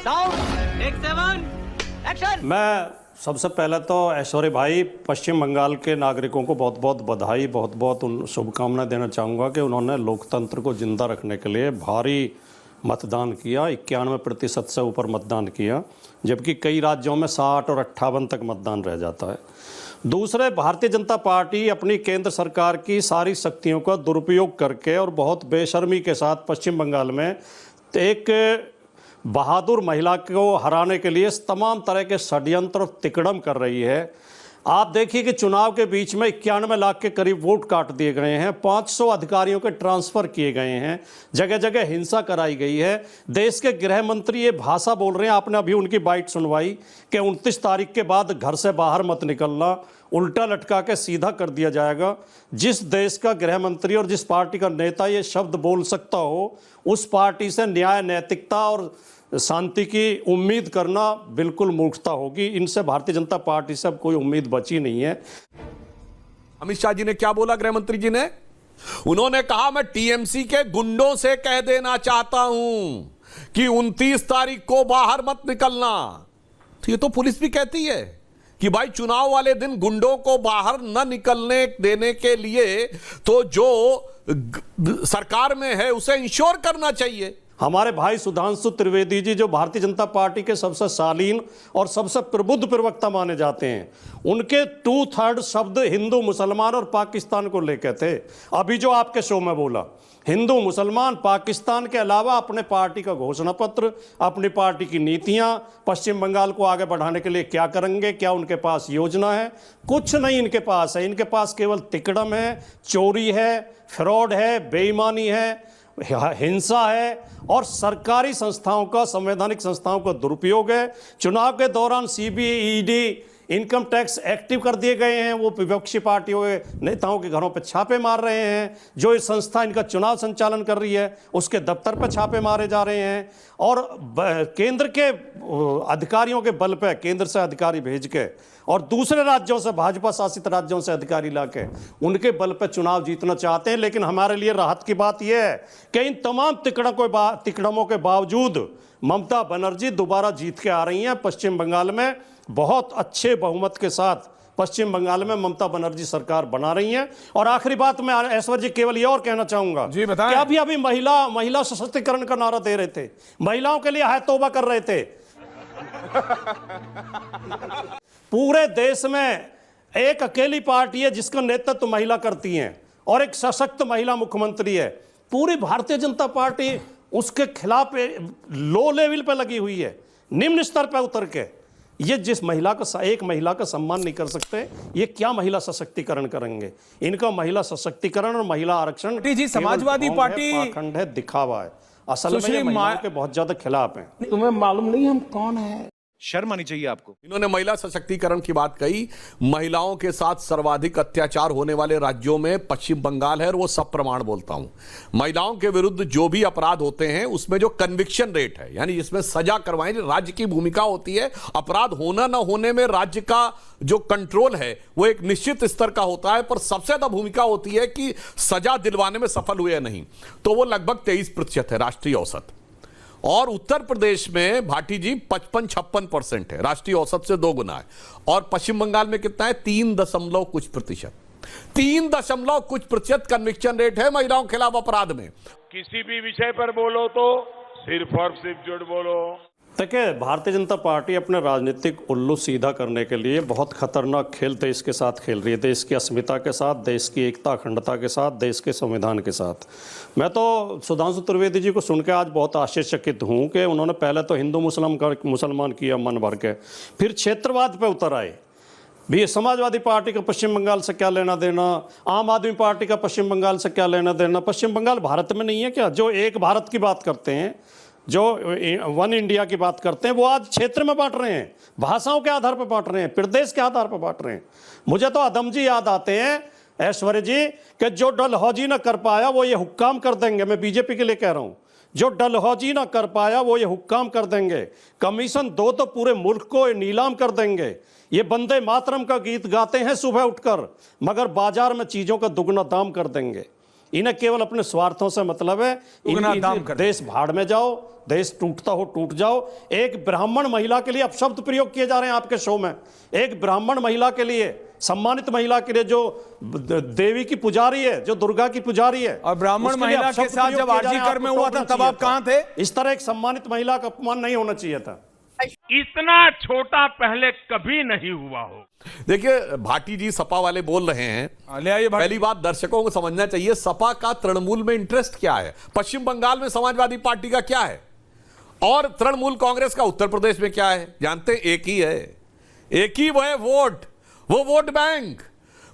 Sound take 7 action. मैं सबसे पहले तो ऐश्वर्य भाई पश्चिम बंगाल के नागरिकों को बहुत बहुत बधाई, बहुत बहुत शुभकामनाएं देना चाहूँगा कि उन्होंने लोकतंत्र को जिंदा रखने के लिए भारी मतदान किया। 91% से ऊपर मतदान किया, जबकि कई राज्यों में 60 और 58 तक मतदान रह जाता है। दूसरे, भारतीय जनता पार्टी अपनी केंद्र सरकार की सारी शक्तियों का दुरुपयोग करके और बहुत बेशर्मी के साथ पश्चिम बंगाल में एक बहादुर महिला को हराने के लिए तमाम तरह के षड्यंत्र और तिकड़म कर रही है। आप देखिए कि चुनाव के बीच में 91 लाख के करीब वोट काट दिए गए हैं, 500 अधिकारियों के ट्रांसफ़र किए गए हैं, जगह जगह हिंसा कराई गई है। देश के गृह मंत्री ये भाषा बोल रहे हैं, आपने अभी उनकी बाइट सुनवाई कि 29 तारीख के बाद घर से बाहर मत निकलना, उल्टा लटका के सीधा कर दिया जाएगा। जिस देश का गृह मंत्री और जिस पार्टी का नेता ये शब्द बोल सकता हो, उस पार्टी से न्याय, नैतिकता और शांति की उम्मीद करना बिल्कुल मूर्खता होगी। इनसे भारतीय जनता पार्टी से अब कोई उम्मीद बची नहीं है। अमित शाह जी ने क्या बोला? गृह मंत्री जी ने उन्होंने कहा, मैं टीएमसी के गुंडों से कह देना चाहता हूं कि 29 तारीख को बाहर मत निकलना। तो ये तो पुलिस भी कहती है कि भाई चुनाव वाले दिन गुंडों को बाहर न निकलने देने के लिए तो जो सरकार में है उसे इंश्योर करना चाहिए। हमारे भाई सुधांशु त्रिवेदी जी, जो भारतीय जनता पार्टी के सबसे शालीन और सबसे प्रबुद्ध प्रवक्ता माने जाते हैं, उनके 2/3 शब्द हिंदू, मुसलमान और पाकिस्तान को लेकर थे। अभी जो आपके शो में बोला, हिंदू, मुसलमान, पाकिस्तान के अलावा अपने पार्टी का घोषणा पत्र, अपनी पार्टी की नीतियां, पश्चिम बंगाल को आगे बढ़ाने के लिए क्या करेंगे, क्या उनके पास योजना है? कुछ नहीं इनके पास है। इनके पास केवल तिकड़म है, चोरी है, फ्रॉड है, बेईमानी है, हिंसा है और सरकारी संस्थाओं का, संवैधानिक संस्थाओं का दुरुपयोग है। चुनाव के दौरान CBI, ED, income tax active कर दिए गए हैं। वो विपक्षी पार्टियों के नेताओं के घरों पर छापे मार रहे हैं। जो ये संस्था इनका चुनाव संचालन कर रही है, उसके दफ्तर पर छापे मारे जा रहे हैं। और केंद्र के अधिकारियों के बल पर, केंद्र से अधिकारी भेज के और दूसरे राज्यों से, भाजपा शासित राज्यों से अधिकारी लाके उनके बल पर चुनाव जीतना चाहते हैं। लेकिन हमारे लिए राहत की बात यह है कि इन तमाम तिकड़मों के बावजूद ममता बनर्जी दोबारा जीत के आ रही हैं। पश्चिम बंगाल में बहुत अच्छे बहुमत के साथ पश्चिम बंगाल में ममता बनर्जी सरकार बना रही हैं। और आखिरी बात मैं ऐश्वर्य जी केवल ये और कहना चाहूंगा जी, बताएं। कि अभी महिला सशक्तिकरण का नारा दे रहे थे, महिलाओं के लिए हाय तौबा कर रहे थे। पूरे देश में एक अकेली पार्टी है जिसका नेतृत्व महिला करती हैं और एक सशक्त महिला मुख्यमंत्री है। पूरी भारतीय जनता पार्टी उसके खिलाफ लो लेवल पे लगी हुई है, निम्न स्तर पे उतर के। ये जिस महिला का, एक महिला का सम्मान नहीं कर सकते, ये क्या महिला सशक्तिकरण करेंगे? इनका महिला सशक्तिकरण और महिला आरक्षण जी, समाजवादी पार्टी पाखंड है, दिखावा है। असल में ये महिलाओं के बहुत ज्यादा खिलाफ है। तुम्हें मालूम नहीं हम कौन है? शर्म आनी चाहिए आपको। इन्होंने महिला सशक्तिकरण की बात कही। महिलाओं के साथ सर्वाधिक अत्याचार होने वाले राज्यों में पश्चिम बंगाल है और वो सब प्रमाण बोलता हूं। महिलाओं के विरुद्ध जो भी अपराध होते हैं उसमें जो कन्विक्शन रेट है, यानी जिसमें सजा करवाएं, राज्य की भूमिका होती है। अपराध होना ना होने में राज्य का जो कंट्रोल है वो एक निश्चित स्तर का होता है, पर सबसे ज्यादा भूमिका होती है कि सजा दिलवाने में सफल हुए या नहीं। तो वो लगभग 23% है राष्ट्रीय औसत। और उत्तर प्रदेश में भाटी जी 55-56% है, राष्ट्रीय औसत से 2 गुना है। और पश्चिम बंगाल में कितना है? 3 कुछ प्रतिशत, 3 कुछ प्रतिशत कन्विक्शन रेट है महिलाओं के खिलाफ अपराध में। किसी भी विषय पर बोलो तो सिर्फ और सिर्फ झूठ बोलो। देखिए, भारतीय जनता पार्टी अपने राजनीतिक उल्लू सीधा करने के लिए बहुत खतरनाक खेल देश के साथ खेल रही है, देश की अस्मिता के साथ, देश की एकता अखंडता के साथ, देश के संविधान के साथ। मैं तो सुधांशु त्रिवेदी जी को सुन के आज बहुत आश्चर्यचकित हूँ कि उन्होंने पहले तो हिंदू मुसलमान किया मन भर के, फिर क्षेत्रवाद पे उतर आए। भी ये समाजवादी पार्टी का पश्चिम बंगाल से क्या लेना देना, आम आदमी पार्टी का पश्चिम बंगाल से क्या लेना देना? पश्चिम बंगाल भारत में नहीं है क्या? जो एक भारत की बात करते हैं, जो वन इंडिया की बात करते हैं, वो आज क्षेत्र में बांट रहे हैं, भाषाओं के आधार पर बांट रहे हैं, प्रदेश के आधार पर बांट रहे हैं। मुझे तो अदम जी याद आते हैं, ऐश्वर्य जी, कि जो डलहौजी न कर पाया वो ये हुक्काम कर देंगे। मैं बीजेपी के लिए कह रहा हूं, जो डलहौजी न कर पाया वो ये हुक्काम कर देंगे। कमीशन 2 तो पूरे मुल्क को नीलाम कर देंगे। ये वंदे मातरम का गीत गाते हैं सुबह उठकर, मगर बाजार में चीजों का दुगना दाम कर देंगे। इन्हें केवल अपने स्वार्थों से मतलब है। देश भाड़ में जाओ, देश टूटता हो टूट जाओ। एक ब्राह्मण महिला के लिए अपशब्द प्रयोग किए जा रहे हैं आपके शो में। एक ब्राह्मण महिला के लिए, सम्मानित महिला के लिए, जो देवी की पुजारी है, जो दुर्गा की पुजारी है, और ब्राह्मण महिला के साथ जब आरजीकर में हुआ था तब आप कहां थे? इस तरह एक सम्मानित महिला का अपमान नहीं होना चाहिए था। इतना छोटा पहले कभी नहीं हुआ हो। देखिए, भाटी जी सपा वाले बोल रहे हैं। ले आइए। पहली बात दर्शकों को समझना चाहिए, सपा का तृणमूल में इंटरेस्ट क्या है, पश्चिम बंगाल में समाजवादी पार्टी का क्या है, और तृणमूल कांग्रेस का उत्तर प्रदेश में क्या है? जानते हैं, एक ही है, एक ही वो है वोट, वो वोट बैंक।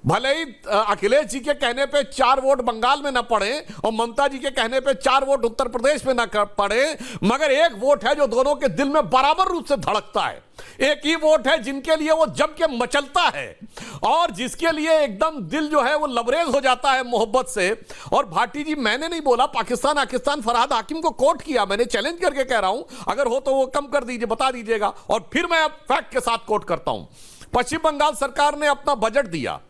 भले ही अखिलेश जी के कहने पे 4 वोट बंगाल में ना पड़े और ममता जी के कहने पे 4 वोट उत्तर प्रदेश में ना पड़े, मगर एक वोट है जो दोनों के दिल में बराबर रूप से धड़कता है। एक ही वोट है जिनके लिए वो जम के मचलता है और जिसके लिए एकदम दिल जो है वो लबरेज हो जाता है मोहब्बत से। और भाटी जी, मैंने नहीं बोला पाकिस्तान फरहाद हाकिम को कोट किया, मैंने चैलेंज करके कह रहा हूं, अगर हो तो वो कम कर दीजिए, बता दीजिएगा। और फिर मैं अब फैक्ट के साथ कोट करता हूं। पश्चिम बंगाल सरकार ने अपना बजट दिया,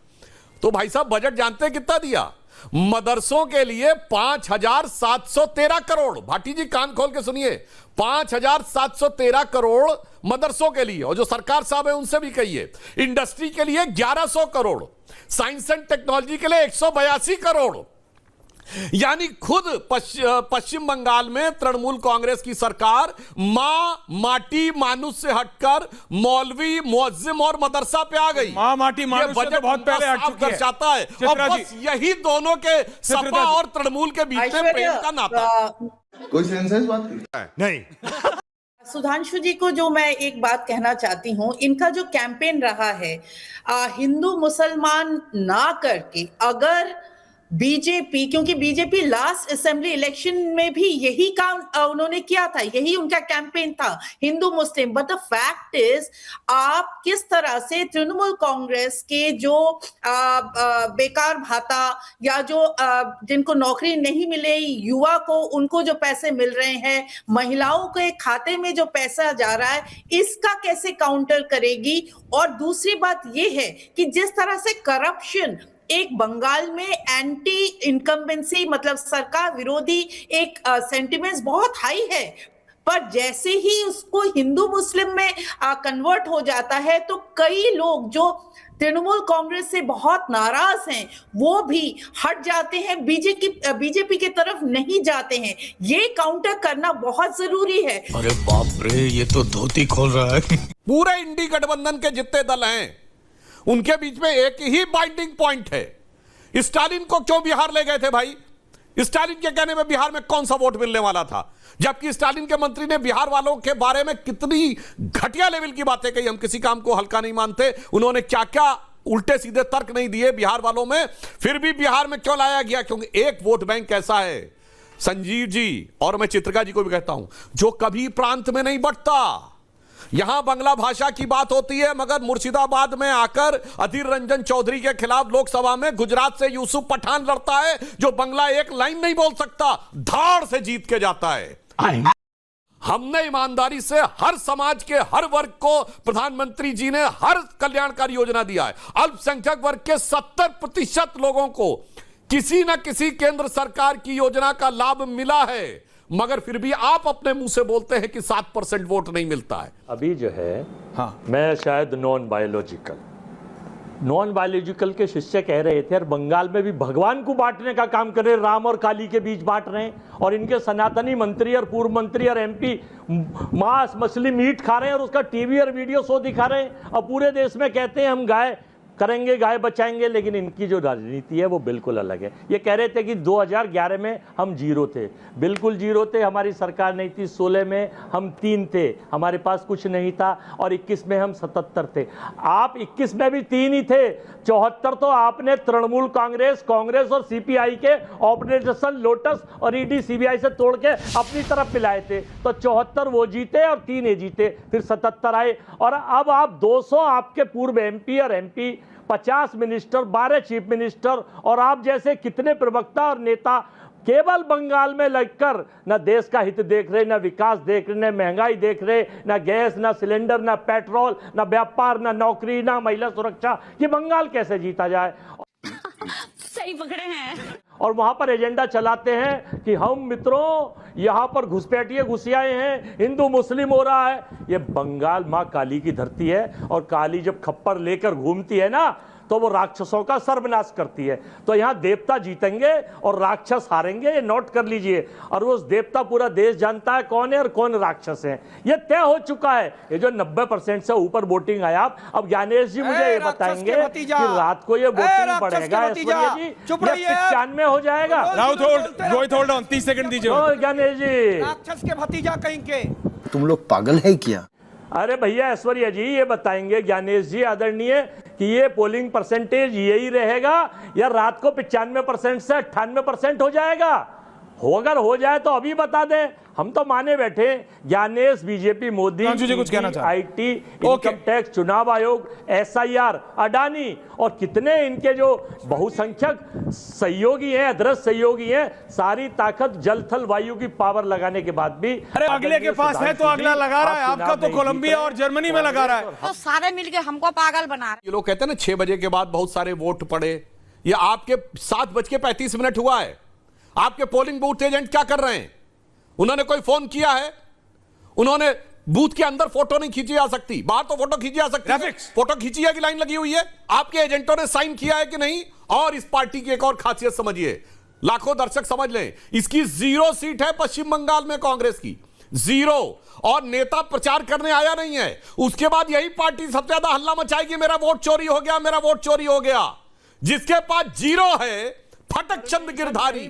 तो भाई साहब बजट जानते हैं कितना दिया? मदरसों के लिए 5,713 करोड़। भाटी जी कान खोल के सुनिए, 5,713 करोड़ मदरसों के लिए। और जो सरकार साहब है उनसे भी कहिए, इंडस्ट्री के लिए 1,100 करोड़, साइंस एंड टेक्नोलॉजी के लिए 182 करोड़। यानी खुद पश्चिम बंगाल में तृणमूल कांग्रेस की सरकार मां माटी मानुष से हटकर मौलवी, मुअज्जिम और मदरसा पे आ गई। मां माटी मानुष से तो बहुत पहले हट चुकी है। दर्शाता है, और बस यही दोनों के सपा और तृणमूल के बीच में प्रेम का नाता। कोई सेंस है इस बात की? नहीं। सुधांशु जी को जो मैं एक बात कहना चाहती हूँ, इनका जो कैंपेन रहा है हिंदू मुसलमान ना करके, अगर बीजेपी, क्योंकि बीजेपी लास्ट असेंबली इलेक्शन में भी यही काम उन्होंने किया था, यही उनका कैंपेन था, हिंदू मुस्लिम। बट द फैक्ट इज, आप किस तरह से तृणमूल कांग्रेस के जो बेकार भाता या जो जिनको नौकरी नहीं मिले, युवा को उनको जो पैसे मिल रहे हैं, महिलाओं के खाते में जो पैसा जा रहा है, इसका कैसे काउंटर करेगी? और दूसरी बात यह है कि जिस तरह से करप्शन एक बंगाल में एंटी इनकम्बेंसी, मतलब सरकार विरोधी एक सेंटिमेंट्स बहुत हाई है, पर जैसे ही उसको हिंदू मुस्लिम में कन्वर्ट हो जाता है तो कई लोग जो तृणमूल कांग्रेस से बहुत नाराज हैं वो भी हट जाते हैं, बीजेपी की तरफ नहीं जाते हैं। ये काउंटर करना बहुत जरूरी है। अरे बाप रे, ये तो धोती खोल रहा है। पूरे इंडी गठबंधन के जितने दल हैं उनके बीच में एक ही बाइंडिंग पॉइंट है। स्टालिन को क्यों बिहार ले गए थे भाई? स्टालिन के कहने में बिहार में कौन सा वोट मिलने वाला था? जबकि स्टालिन के मंत्री ने बिहार वालों के बारे में कितनी घटिया लेवल की बातें कही, हम किसी काम को हल्का नहीं मानते। उन्होंने क्या क्या उल्टे सीधे तर्क नहीं दिए बिहार वालों में, फिर भी बिहार में क्यों लाया गया? क्योंकि एक वोट बैंक ऐसा है, संजीव जी और मैं चित्रका जी को भी कहता हूं, जो कभी प्रांत में नहीं बंटता। यहां बांग्ला भाषा की बात होती है, मगर मुर्शिदाबाद में आकर अधीर रंजन चौधरी के खिलाफ लोकसभा में गुजरात से यूसुफ पठान लड़ता है, जो बांग्ला एक लाइन नहीं बोल सकता, धाड़ से जीत के जाता है। हमने ईमानदारी से हर समाज के हर वर्ग को प्रधानमंत्री जी ने हर कल्याणकारी योजना दिया है। अल्पसंख्यक वर्ग के 70% लोगों को किसी न किसी केंद्र सरकार की योजना का लाभ मिला है, मगर फिर भी आप अपने मुंह से बोलते हैं कि 7% वोट नहीं मिलता है। अभी जो है, हाँ, मैं शायद नॉन बायोलॉजिकल के शिष्य कह रहे थे, और बंगाल में भी भगवान को बांटने का काम कर रहे, राम और काली के बीच बांट रहे हैं, और इनके सनातनी मंत्री और पूर्व मंत्री और एमपी मांस मछली मीट खा रहे हैं और उसका टीवी और वीडियो शो दिखा रहे हैं, और पूरे देश में कहते हैं हम गाय करेंगे, गाय बचाएंगे। लेकिन इनकी जो राजनीति है वो बिल्कुल अलग है। ये कह रहे थे कि 2011 में हम जीरो थे, बिल्कुल जीरो थे, हमारी सरकार नहीं थी। 16 में हम 3 थे, हमारे पास कुछ नहीं था, और 21 में हम 77 थे। आप 21 में भी 3 ही थे, 74 तो आपने तृणमूल कांग्रेस और सीपीआई के ऑपरेशन लोटस और ईडी सीबीआई से तोड़ के अपनी तरफ मिलाए थे, तो 74 वो जीते और 3 ये जीते, फिर 77 आए। और अब आप 200 आपके पूर्व एमपी और एमपी, 50 मिनिस्टर, 12 चीफ मिनिस्टर, और आप जैसे कितने प्रवक्ता और नेता केवल बंगाल में लगकर न देश का हित देख रहे, न विकास देख रहे, न महंगाई देख रहे, न गैस, न सिलेंडर, न पेट्रोल, न व्यापार, न नौकरी, न महिला सुरक्षा। ये बंगाल कैसे जीता जाए? सही पकड़े हैं। और वहां पर एजेंडा चलाते हैं कि हम मित्रों यहां पर घुसपैठिए घुसियाए हैं, हिंदू मुस्लिम हो रहा है। ये बंगाल मां काली की धरती है और काली जब खप्पर लेकर घूमती है ना तो वो राक्षसों का सर्वनाश करती है। तो यहां देवता जीतेंगे और राक्षस हारेंगे, ये नोट कर लीजिए। और वो देवता पूरा देश जानता है कौन है और कौन राक्षस है, ये तय हो चुका है। ये जो 90% से ऊपर वोटिंग आया, अब ज्ञानेश जी मुझे ये बताएंगे कि रात को ये वोटिंग बढ़ेगा ऐश्वर्या जी, 95 हो जाएगा। रोहित होल्ड ऑन 30 सेकंड दीजिए। ज्ञानेश जी, राक्षस के भतीजा कहीं के, तुम लोग पागल है क्या? अरे भैया ऐश्वर्या जी ये बताएंगे ज्ञानेश जी आदरणीय कि ये पोलिंग परसेंटेज यही रहेगा या रात को 95% से 98% हो जाएगा? अगर हो जाए तो अभी बता दें, हम तो माने बैठे। Gyanesh, BJP, Modi, IT, income tax, चुनाव आयोग, SIR, अडानी और कितने इनके जो बहुसंख्यक सहयोगी हैं, अदृश्य सहयोगी हैं, सारी ताकत जल थल वायु की पावर लगाने के बाद भी अरे अगले के पास है तो अगला लगा रहा है। आपका तो कोलंबिया और जर्मनी में लगा रहा है। तो सारे मिलके हमको पागल बना रहे। ये लोग कहते हैं ना 6 बजे के बाद बहुत सारे वोट पड़े, ये आपके 7:35 हुआ है। आपके पोलिंग बूथ एजेंट क्या कर रहे हैं? उन्होंने कोई फोन किया है? उन्होंने बूथ के अंदर फोटो नहीं खींची जा सकती, बाहर तो फोटो खींची जा सकती है। फोटो खींची है कि लाइन लगी हुई है? आपके एजेंटों ने साइन किया है कि नहीं? और इस पार्टी की एक और खासियत समझिए, लाखों दर्शक समझ लें, इसकी 0 सीट है पश्चिम बंगाल में कांग्रेस की, 0। और नेता प्रचार करने आया नहीं है। उसके बाद यही पार्टी सबसे ज्यादा हल्ला मचाएगी, मेरा वोट चोरी हो गया, मेरा वोट चोरी हो गया। जिसके पास 0 है, फटक चंद गिरधारी,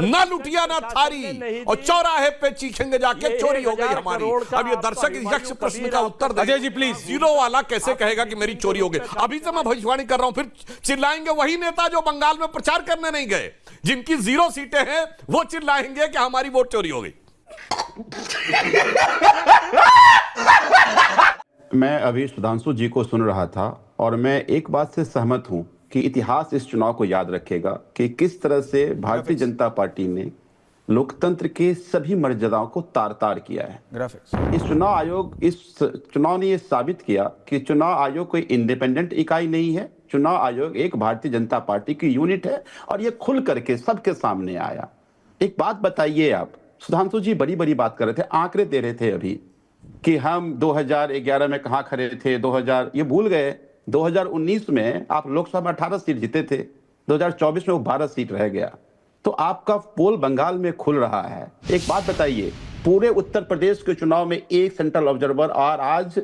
ना लुटिया ना थारी, और चौराहे पे चीखेंगे जाके चोरी हो गई हमारी। अब ये दर्शक यक्ष प्रश्न का उत्तर दें। अजय जी प्लीज। 0 वाला कैसे कहेगा कि मेरी चोरी हो गई? अभी से मैं भविष्यवाणी कर रहा हूं, फिर चिल्लाएंगे वही नेता जो बंगाल में प्रचार करने नहीं गए, जिनकी 0 सीटें हैं, वो चिल्लाएंगे कि हमारी वोट चोरी हो गई। मैं अभी सुधांशु जी को सुन रहा था और मैं एक बात से सहमत हूं कि इतिहास इस चुनाव को याद रखेगा कि किस तरह से भारतीय जनता पार्टी ने लोकतंत्र के सभी मर्यादाओं को तार-तार किया है। इस चुनाव ने यह साबित किया कि चुनाव आयोग कोई इंडिपेंडेंट इकाई नहीं है। चुनाव आयोग एक भारतीय जनता पार्टी की यूनिट है और यह खुल करके सबके सामने आया। एक बात बताइए, आप सुधांशु जी बड़ी बड़ी बात कर रहे थे, आंकड़े दे रहे थे अभी कि हम 2011 में कहां खड़े थे, 2000 ये भूल गए। 2019 में आप लोकसभा में 18 सीट जीते थे, 2024 में वो 12 सीट रह गया। तो आपका पोल बंगाल में खुल रहा है। एक बात बताइए, पूरे उत्तर प्रदेश के चुनाव में 1 सेंट्रल ऑब्जर्वर और आज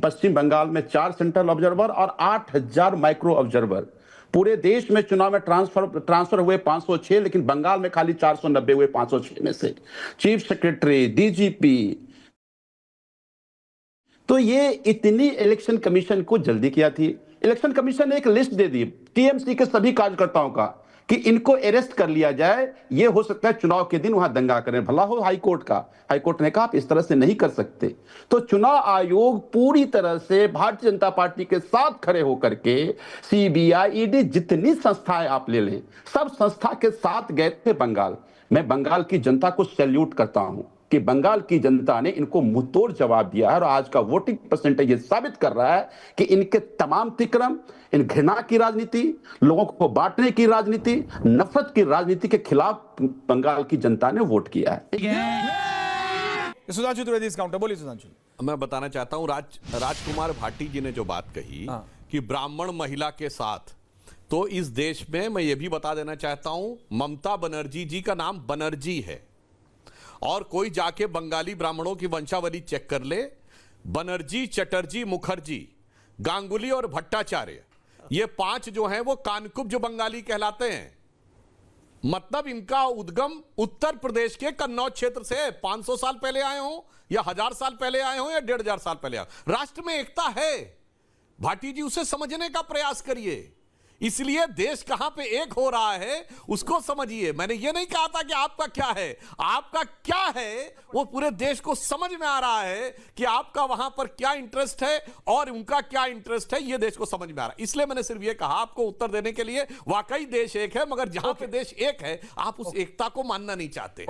पश्चिम बंगाल में 4 सेंट्रल ऑब्जर्वर और 8000 माइक्रो ऑब्जर्वर। पूरे देश में चुनाव में ट्रांसफर हुए 506, लेकिन बंगाल में खाली 490 हुए 506 में से। चीफ सेक्रेटरी, DGP, तो ये इतनी इलेक्शन कमीशन को जल्दी किया थी। इलेक्शन कमीशन ने एक लिस्ट दे दी TMC के सभी कार्यकर्ताओं का कि इनको अरेस्ट कर लिया जाए। ये हो सकता है चुनाव के दिन वहां दंगा करें, भला हो हाईकोर्ट का। हाईकोर्ट ने कहा आप इस तरह से नहीं कर सकते। तो चुनाव आयोग पूरी तरह से भारतीय जनता पार्टी के साथ खड़े होकर के, CBI, ED, जितनी संस्थाएं आप ले लें, सब संस्था के साथ गए थे बंगाल। मैं बंगाल की जनता को सैल्यूट करता हूं कि बंगाल की जनता ने इनको मुंहतोड़ जवाब दिया है और आज का वोटिंग परसेंटेज ये साबित कर रहा है कि इनके तमाम तिक्रम, इन घृणा की राजनीति, लोगों को बांटने की राजनीति, नफरत की राजनीति के खिलाफ बंगाल की जनता ने वोट किया है। सुधांशु त्रिवेदी काउंटर बोलिए। सुधांशु, मैं बताना चाहता हूं राजकुमार भाटी जी ने जो बात कही कि ब्राह्मण महिला के साथ, तो इस देश में मैं ये भी बता देना चाहता हूं, ममता बनर्जी जी का नाम बनर्जी है। और कोई जाके बंगाली ब्राह्मणों की वंशावली चेक कर ले, बनर्जी, चटर्जी, मुखर्जी, गांगुली और भट्टाचार्य, ये 5 जो हैं वो कानकुब्ज बंगाली कहलाते हैं। मतलब इनका उद्गम उत्तर प्रदेश के कन्नौज क्षेत्र से 500 साल पहले आए हो या 1000 साल पहले आए हो या 1500 साल पहले आए हो। राष्ट्र में एकता है भाटी जी, उसे समझने का प्रयास करिए। इसलिए देश कहां पे एक हो रहा है उसको समझिए। मैंने ये नहीं कहा था कि आपका क्या है, आपका क्या है वो पूरे देश को समझ में आ रहा है कि आपका वहां पर क्या इंटरेस्ट है और उनका क्या इंटरेस्ट है, ये देश को समझ में आ रहा है। इसलिए मैंने सिर्फ ये कहा आपको उत्तर देने के लिए, वाकई देश एक है, मगर जहां पे देश एक है आप उस एकता को मानना नहीं चाहते।